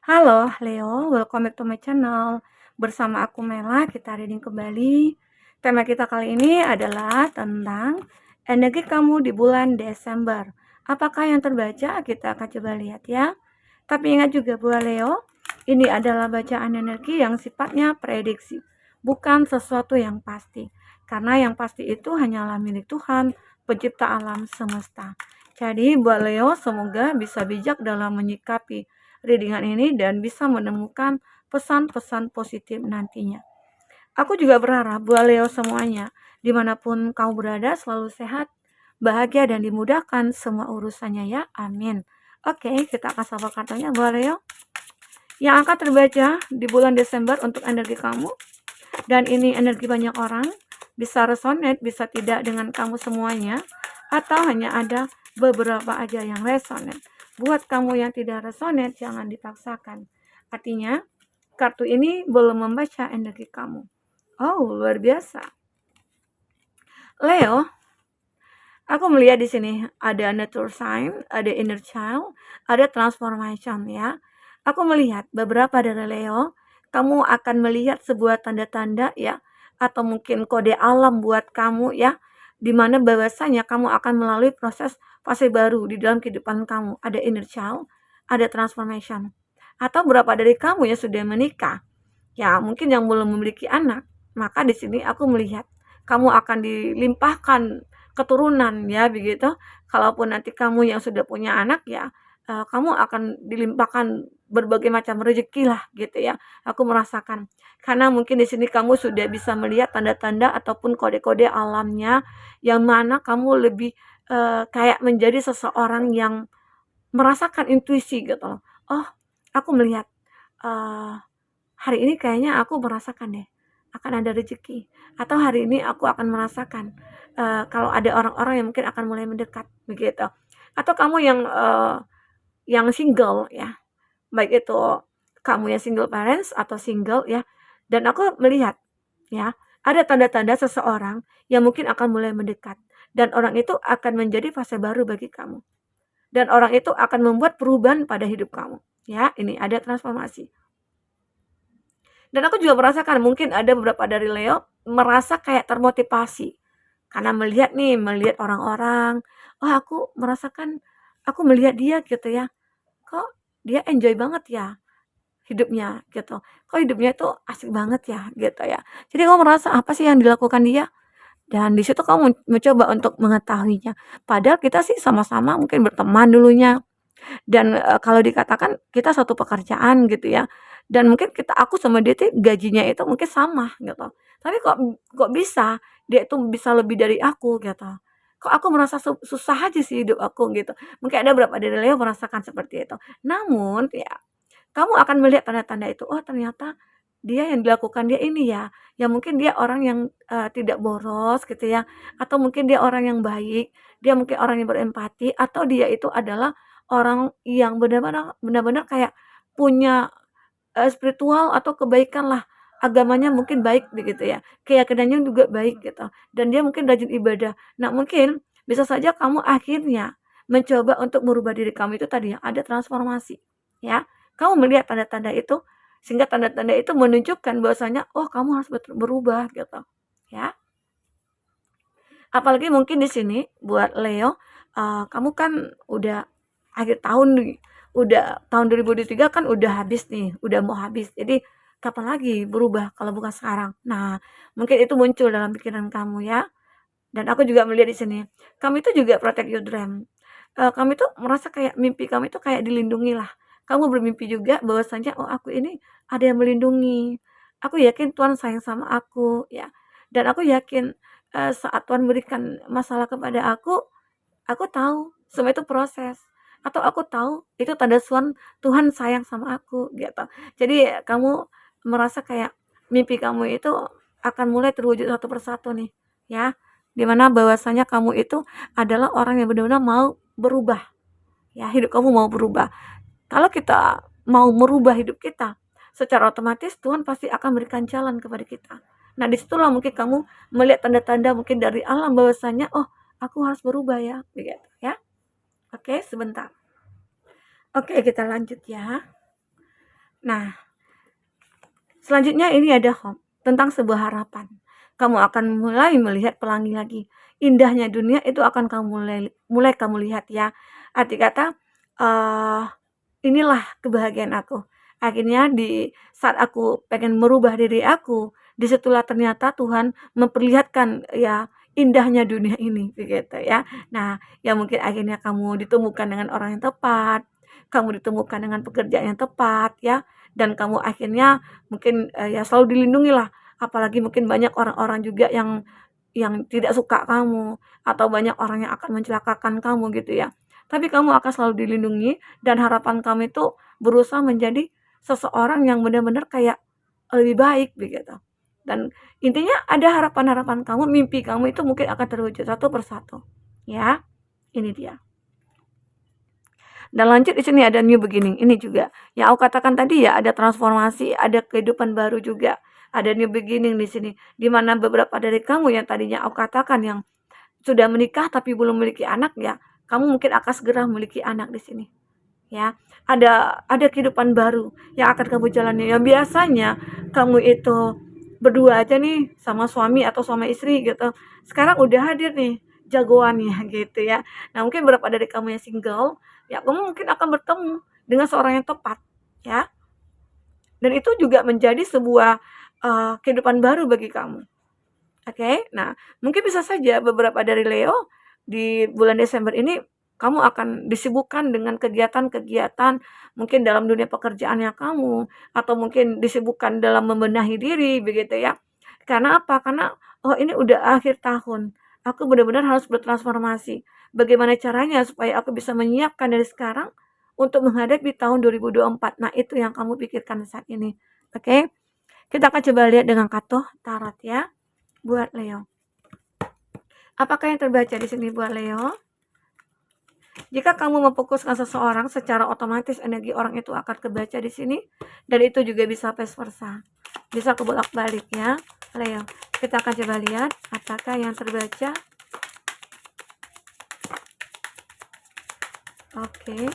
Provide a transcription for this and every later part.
Halo Leo, welcome back to my channel. Bersama aku Mela, kita reading kembali. Tema kita kali ini adalah tentang energi kamu di bulan Desember. Apakah yang terbaca? Kita akan coba lihat ya. Tapi ingat juga buat Leo, ini adalah bacaan energi yang sifatnya prediksi, bukan sesuatu yang pasti. Karena yang pasti itu hanyalah milik Tuhan, pencipta alam semesta. Jadi buat Leo, semoga bisa bijak dalam menyikapi readingan ini dan bisa menemukan pesan-pesan positif nantinya. Aku juga berharap buat Leo semuanya, dimanapun kau berada, selalu sehat, bahagia, dan dimudahkan semua urusannya ya. Amin. Oke, kita akan sapa kartunya buat Leo. Yang akan terbaca di bulan Desember untuk energi kamu. Dan ini energi banyak orang. Bisa resonate, bisa tidak dengan kamu semuanya. Atau hanya ada beberapa aja yang resonate. Buat kamu yang tidak resonate, jangan dipaksakan. Artinya, kartu ini belum membaca energi kamu. Oh, luar biasa. Leo, aku melihat di sini ada nature sign, ada inner child, ada transformation ya. Aku melihat beberapa dari Leo, kamu akan melihat sebuah tanda-tanda ya, atau mungkin kode alam buat kamu ya, di mana bahwasanya kamu akan melalui proses fase baru di dalam kehidupan kamu. Ada inner child, ada transformation. Atau berapa dari kamu yang sudah menikah, ya mungkin yang belum memiliki anak, maka di sini aku melihat kamu akan dilimpahkan keturunan ya begitu. Kalaupun nanti kamu yang sudah punya anak ya, kamu akan dilimpahkan berbagai macam rezeki lah gitu ya. Aku merasakan. Karena mungkin di sini kamu sudah bisa melihat tanda-tanda ataupun kode-kode alamnya yang mana kamu lebih kayak menjadi seseorang yang merasakan intuisi gitu loh. Oh, aku melihat hari ini kayaknya aku merasakan deh akan ada rezeki, atau hari ini aku akan merasakan kalau ada orang-orang yang mungkin akan mulai mendekat begitu. Atau kamu yang single ya, baik itu kamu yang single parents atau single ya, dan aku melihat ya, ada tanda-tanda seseorang yang mungkin akan mulai mendekat, dan orang itu akan menjadi fase baru bagi kamu, dan orang itu akan membuat perubahan pada hidup kamu ya. Ini ada transformasi. Dan aku juga merasakan mungkin ada beberapa dari Leo merasa kayak termotivasi karena melihat orang-orang, oh aku merasakan, aku melihat dia gitu ya, kok dia enjoy banget ya hidupnya gitu, kok hidupnya itu asik banget ya gitu ya. Jadi kamu merasa apa sih yang dilakukan dia, dan di situ kamu mencoba untuk mengetahuinya. Padahal kita sih sama-sama mungkin berteman dulunya, dan kalau dikatakan kita satu pekerjaan gitu ya, dan mungkin aku sama dia tuh gajinya itu mungkin sama gitu, tapi kok kok bisa dia itu bisa lebih dari aku gitu, kok aku merasa susah aja sih hidup aku gitu. Mungkin ada beberapa dari Leo merasakan seperti itu. Namun ya, kamu akan melihat tanda-tanda itu, oh ternyata dia yang dilakukan dia ini ya, ya mungkin dia orang yang tidak boros gitu ya, atau mungkin dia orang yang baik, dia mungkin orang yang berempati, atau dia itu adalah orang yang benar-benar kayak punya, spiritual atau kebaikan lah, agamanya mungkin baik begitu ya, keyakinannya juga baik gitu, dan dia mungkin rajin ibadah. Nah mungkin bisa saja kamu akhirnya mencoba untuk merubah diri kamu itu tadi yang ada transformasi, ya. Kamu melihat tanda-tanda itu, sehingga tanda-tanda itu menunjukkan bahwasanya, oh kamu harus berubah gitu, ya. Apalagi mungkin di sini buat Leo, kamu kan udah akhir tahun nih, udah tahun 2023 kan udah habis nih, udah mau habis. Jadi kapan lagi berubah kalau bukan sekarang? Nah, mungkin itu muncul dalam pikiran kamu ya. Dan aku juga melihat di sini, kamu itu juga protect your dream. Kamu itu merasa kayak mimpi kamu itu kayak dilindungi lah. Kamu bermimpi juga bahwasanya, oh aku ini ada yang melindungi. Aku yakin Tuhan sayang sama aku ya. Dan aku yakin saat Tuhan berikan masalah kepada aku tahu semua itu proses. Atau aku tahu itu tanda Tuhan sayang sama aku gitu. Jadi kamu merasa kayak mimpi kamu itu akan mulai terwujud satu persatu nih ya. Dimana bahwasanya kamu itu adalah orang yang benar-benar mau berubah ya, hidup kamu mau berubah. Kalau kita mau merubah hidup kita, secara otomatis Tuhan pasti akan berikan jalan kepada kita. Nah, disitulah mungkin kamu melihat tanda-tanda mungkin dari alam bahwasanya, oh, aku harus berubah ya, begitu ya. Oke, sebentar. Oke, kita lanjut ya. Nah, selanjutnya ini ada hope, tentang sebuah harapan. Kamu akan mulai melihat pelangi lagi. Indahnya dunia itu akan kamu mulai kamu lihat ya. Arti kata, eee, inilah kebahagiaan aku. Akhirnya di saat aku pengen merubah diri aku, disitulah ternyata Tuhan memperlihatkan ya indahnya dunia ini, begitu ya. Nah, ya mungkin akhirnya kamu ditemukan dengan orang yang tepat, kamu ditemukan dengan pekerjaan yang tepat ya, dan kamu akhirnya mungkin, ya selalu dilindungi lah, apalagi mungkin banyak orang-orang juga yang tidak suka kamu, atau banyak orang yang akan mencelakakan kamu gitu ya. Tapi kamu akan selalu dilindungi dan harapan kamu itu berusaha menjadi seseorang yang benar-benar kayak lebih baik begitu. Dan intinya ada harapan-harapan kamu, mimpi kamu itu mungkin akan terwujud satu persatu. Ya, ini dia. Dan lanjut di sini ada new beginning. Ini juga yang aku katakan tadi ya, ada transformasi, ada kehidupan baru juga. Ada new beginning di sini. Di mana beberapa dari kamu yang tadinya aku katakan yang sudah menikah tapi belum memiliki anak ya, kamu mungkin akan segera memiliki anak di sini. Ya, ada kehidupan baru yang akan kamu jalani. Yang biasanya kamu itu berdua aja nih sama suami atau sama istri gitu. Sekarang udah hadir nih jagoannya gitu ya. Nah, mungkin beberapa dari kamu yang single, ya kamu mungkin akan bertemu dengan seorang yang tepat ya. Dan itu juga menjadi sebuah kehidupan baru bagi kamu. Oke, nah mungkin bisa saja beberapa dari Leo di bulan Desember ini kamu akan disibukkan dengan kegiatan-kegiatan mungkin dalam dunia pekerjaannya kamu atau mungkin disibukkan dalam membenahi diri begitu ya. Karena apa? Karena oh ini udah akhir tahun. Aku benar-benar harus bertransformasi. Bagaimana caranya supaya aku bisa menyiapkan dari sekarang untuk menghadapi tahun 2024. Nah, itu yang kamu pikirkan saat ini. Oke. Kita akan coba lihat dengan kartu tarot ya buat Leo. Apakah yang terbaca di sini buat Leo? Jika kamu memfokuskan seseorang, secara otomatis energi orang itu akan kebaca di sini, dan itu juga bisa vice versa. Bisa kebolak-balik ya, Leo. Kita akan coba lihat apakah yang terbaca. Oke.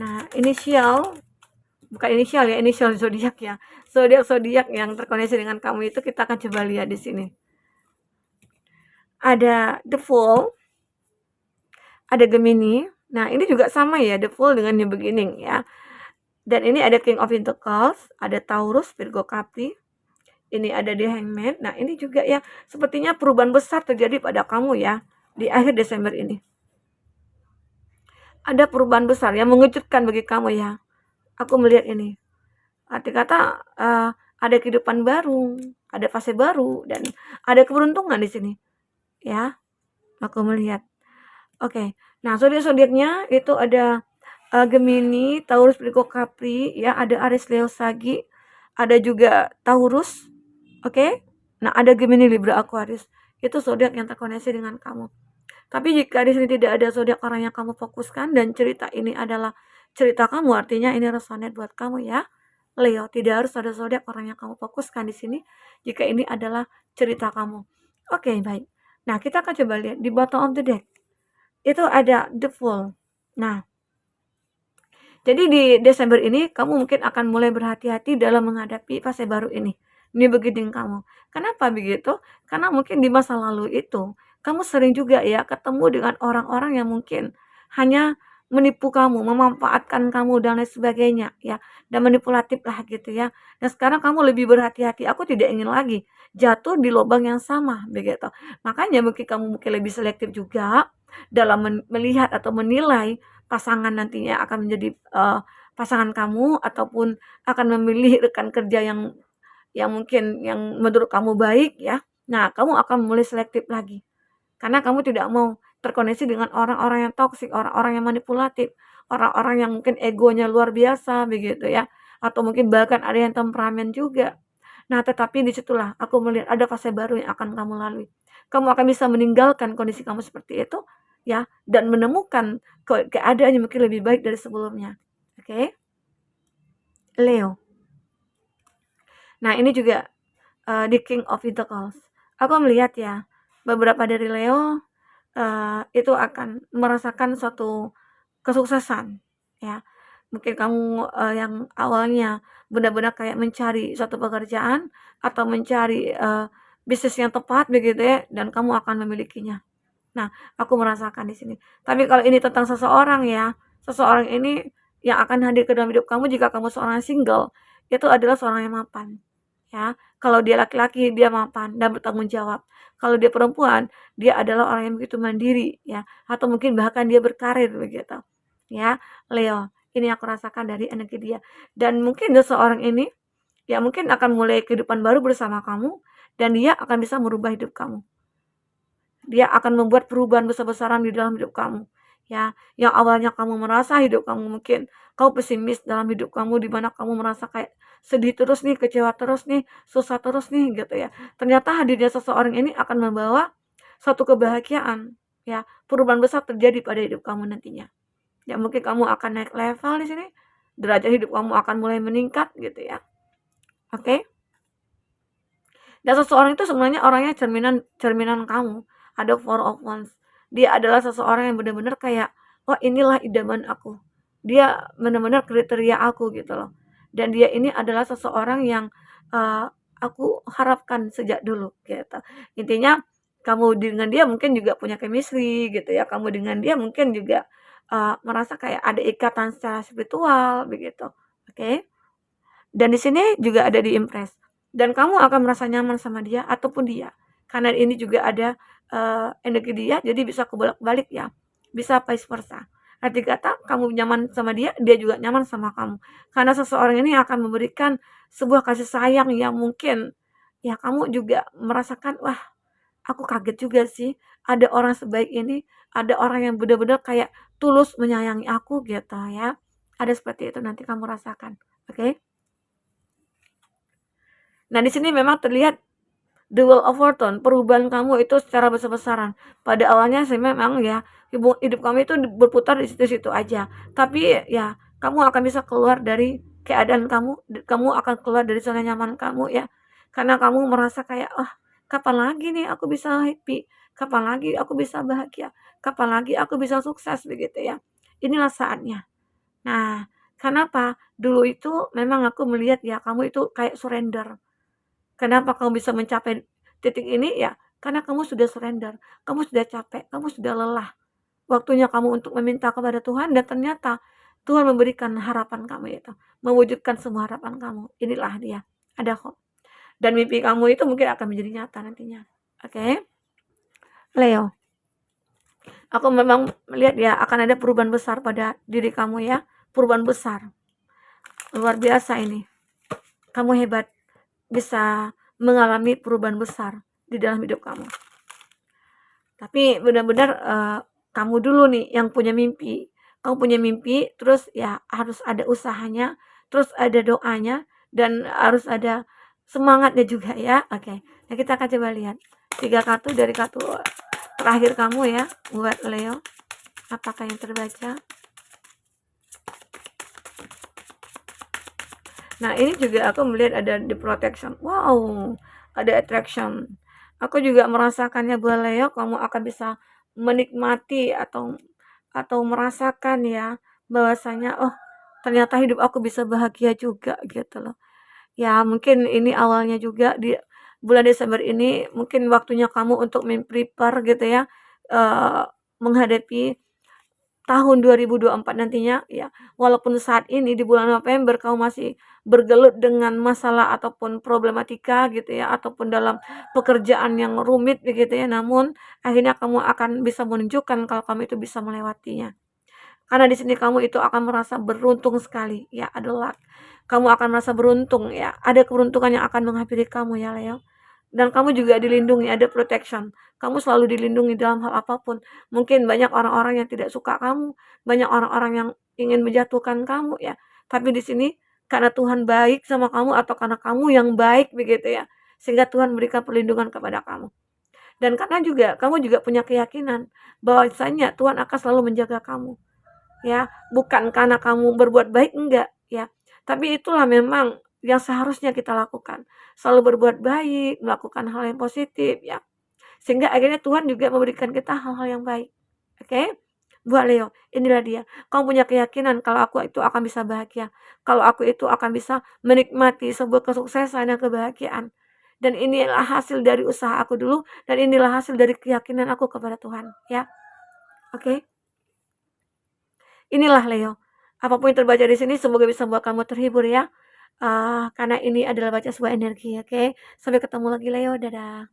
Nah, bukan inisial ya, inisial zodiak ya. Zodiak yang terkoneksi dengan kamu itu kita akan coba lihat di sini. Ada The Fool, ada Gemini. Nah, ini juga sama ya, The Fool dengan New Beginning ya. Dan ini ada King of Pentacles, ada Taurus, Virgo, Capri. Ini ada The Hangman. Nah, ini juga ya, sepertinya perubahan besar terjadi pada kamu ya di akhir Desember ini. Ada perubahan besar yang mengejutkan bagi kamu ya. Aku melihat ini. Arti kata ada kehidupan baru, ada fase baru, dan ada keberuntungan di sini. Ya, aku melihat. Oke. Nah, zodiak-zodiaknya itu ada Gemini, Taurus, Virgo, Capri, ya, ada Aries, Leo, Sagi, ada juga Taurus, oke? Nah, ada Gemini, Libra, Aquarius. Itu zodiak yang terkoneksi dengan kamu. Tapi jika di sini tidak ada zodiak orang yang kamu fokuskan dan cerita ini adalah cerita kamu, artinya ini resonate buat kamu ya. Leo, tidak harus ada zodiak orang yang kamu fokuskan di sini jika ini adalah cerita kamu. Oke, baik. Nah, kita akan coba lihat di bottom of the deck. Itu ada The Fool. Nah, jadi di Desember ini kamu mungkin akan mulai berhati-hati dalam menghadapi fase baru ini. Ini beginning kamu. Kenapa begitu? Karena mungkin di masa lalu itu kamu sering juga ya ketemu dengan orang-orang yang mungkin hanya menipu kamu, memanfaatkan kamu dan lain sebagainya ya, dan manipulatif lah gitu ya. Dan sekarang kamu lebih berhati-hati. Aku tidak ingin lagi jatuh di lubang yang sama begitu. Makanya mungkin kamu mungkin lebih selektif juga dalam melihat atau menilai pasangan nantinya akan menjadi pasangan kamu ataupun akan memilih rekan kerja yang mungkin yang menurut kamu baik ya. Nah, kamu akan mulai selektif lagi. Karena kamu tidak mau terkoneksi dengan orang-orang yang toksik, orang-orang yang manipulatif, orang-orang yang mungkin egonya luar biasa begitu ya. Atau mungkin bahkan ada yang temperamen juga. Nah, tetapi disitulah aku melihat ada fase baru yang akan kamu lalui. Kamu akan bisa meninggalkan kondisi kamu seperti itu ya dan menemukan keadaan yang mungkin lebih baik dari sebelumnya. Oke? Leo. Nah, ini juga the King of Pentacles. Aku melihat ya, beberapa dari Leo itu akan merasakan suatu kesuksesan ya. Mungkin kamu, yang awalnya benar-benar kayak mencari suatu pekerjaan atau mencari, bisnis yang tepat begitu ya, dan kamu akan memilikinya. Nah, aku merasakan di sini. Tapi kalau ini tentang seseorang ya, seseorang ini yang akan hadir ke dalam hidup kamu jika kamu seorang single, itu adalah seorang yang mapan, ya. Kalau dia laki-laki, dia mapan dan bertanggung jawab. Kalau dia perempuan, dia adalah orang yang begitu mandiri, ya, atau mungkin bahkan dia berkarir begitu, ya. Leo, ini aku rasakan dari energi dia. Dan mungkin seseorang ini, ya mungkin akan mulai kehidupan baru bersama kamu dan dia akan bisa merubah hidup kamu. Dia akan membuat perubahan besar-besaran di dalam hidup kamu, ya. Yang awalnya kamu merasa hidup kamu mungkin kamu pesimis dalam hidup kamu, di mana kamu merasa kayak sedih terus nih, kecewa terus nih, susah terus nih, gitu ya. Ternyata hadirnya seseorang ini akan membawa suatu kebahagiaan, ya. Perubahan besar terjadi pada hidup kamu nantinya. Ya mungkin kamu akan naik level di sini, derajat hidup kamu akan mulai meningkat gitu ya. Oke? Dan seseorang itu sebenarnya orangnya cerminan cerminan kamu. Ada Four of Wands. Dia adalah seseorang yang benar-benar kayak, oh inilah idaman aku. Dia benar-benar kriteria aku gitu loh. Dan dia ini adalah seseorang yang aku harapkan sejak dulu gitu. Intinya kamu dengan dia mungkin juga punya chemistry gitu ya. Kamu dengan dia mungkin juga merasa kayak ada ikatan secara spiritual begitu. Oke? Dan di sini juga ada di impress. Dan kamu akan merasa nyaman sama dia ataupun dia. Karena ini juga ada energi dia, jadi bisa kebolak-balik ya. Bisa vice versa. Arti kata kamu nyaman sama dia, dia juga nyaman sama kamu. Karena seseorang ini akan memberikan sebuah kasih sayang yang mungkin ya kamu juga merasakan, wah, aku kaget juga sih ada orang sebaik ini, ada orang yang benar-benar kayak tulus menyayangi aku gitu ya. Ada seperti itu nanti kamu rasakan. Oke? Nah, di sini memang terlihat the Wheel of Fortune, perubahan kamu itu secara besar-besaran. Pada awalnya sih memang ya, hidup kamu itu berputar di situ-situ aja. Tapi ya, kamu akan bisa keluar dari keadaan kamu, kamu akan keluar dari zona nyaman kamu ya. Karena kamu merasa kayak, "Ah, kapan lagi nih aku bisa happy? Kapan lagi aku bisa bahagia? Kapan lagi aku bisa sukses?" Begitu ya. Inilah saatnya. Nah, kenapa? Dulu itu memang aku melihat ya, kamu itu kayak surrender. Kenapa kamu bisa mencapai titik ini? Ya, karena kamu sudah surrender, kamu sudah capek, kamu sudah lelah. Waktunya kamu untuk meminta kepada Tuhan dan ternyata Tuhan memberikan harapan kamu itu, mewujudkan semua harapan kamu. Inilah dia, ada hope. Dan mimpi kamu itu mungkin akan menjadi nyata nantinya. Oke? Leo, aku memang melihat ya akan ada perubahan besar pada diri kamu ya, perubahan besar. Luar biasa ini. Kamu hebat, bisa mengalami perubahan besar di dalam hidup kamu. Tapi benar-benar kamu dulu nih yang punya mimpi. Kamu punya mimpi, terus ya harus ada usahanya, terus ada doanya, dan harus ada semangatnya juga ya. Oke, nah kita akan coba lihat 3 kartu dari kartu terakhir kamu ya buat Leo. Apakah yang terbaca? Nah, ini juga aku melihat ada the protection. Wow, ada attraction. Aku juga merasakannya buat Leo, kamu akan bisa menikmati atau merasakan ya bahwasanya oh ternyata hidup aku bisa bahagia juga gitu loh. Ya mungkin ini awalnya juga di bulan Desember ini mungkin waktunya kamu untuk prepare gitu ya menghadapi tahun 2024 nantinya ya, walaupun saat ini di bulan November kamu masih bergelut dengan masalah ataupun problematika gitu ya, ataupun dalam pekerjaan yang rumit begitu ya, namun akhirnya kamu akan bisa menunjukkan kalau kamu itu bisa melewatinya. Karena di sini kamu itu akan merasa beruntung sekali ya, adalah kamu akan merasa beruntung ya, ada keberuntungan yang akan menghampiri kamu ya Leo. Dan kamu juga dilindungi, ada protection. Kamu selalu dilindungi dalam hal apapun. Mungkin banyak orang-orang yang tidak suka kamu, banyak orang-orang yang ingin menjatuhkan kamu ya. Tapi di sini karena Tuhan baik sama kamu atau karena kamu yang baik begitu ya, sehingga Tuhan memberikan perlindungan kepada kamu. Dan karena juga kamu juga punya keyakinan bahwasanya Tuhan akan selalu menjaga kamu. Ya, bukan karena kamu berbuat baik enggak ya. Tapi itulah memang yang seharusnya kita lakukan. Selalu berbuat baik, melakukan hal yang positif ya. Sehingga akhirnya Tuhan juga memberikan kita hal-hal yang baik. Oke? Buat Leo, inilah dia. Kamu punya keyakinan kalau aku itu akan bisa bahagia. Kalau aku itu akan bisa menikmati sebuah kesuksesan dan kebahagiaan. Dan inilah hasil dari usaha aku dulu, dan inilah hasil dari keyakinan aku kepada Tuhan, ya. Oke. Inilah Leo. Apapun yang terbaca di sini semoga bisa membuat kamu terhibur ya. Karena ini adalah baca sebuah energi, oke. Sampai ketemu lagi Leo, dadah.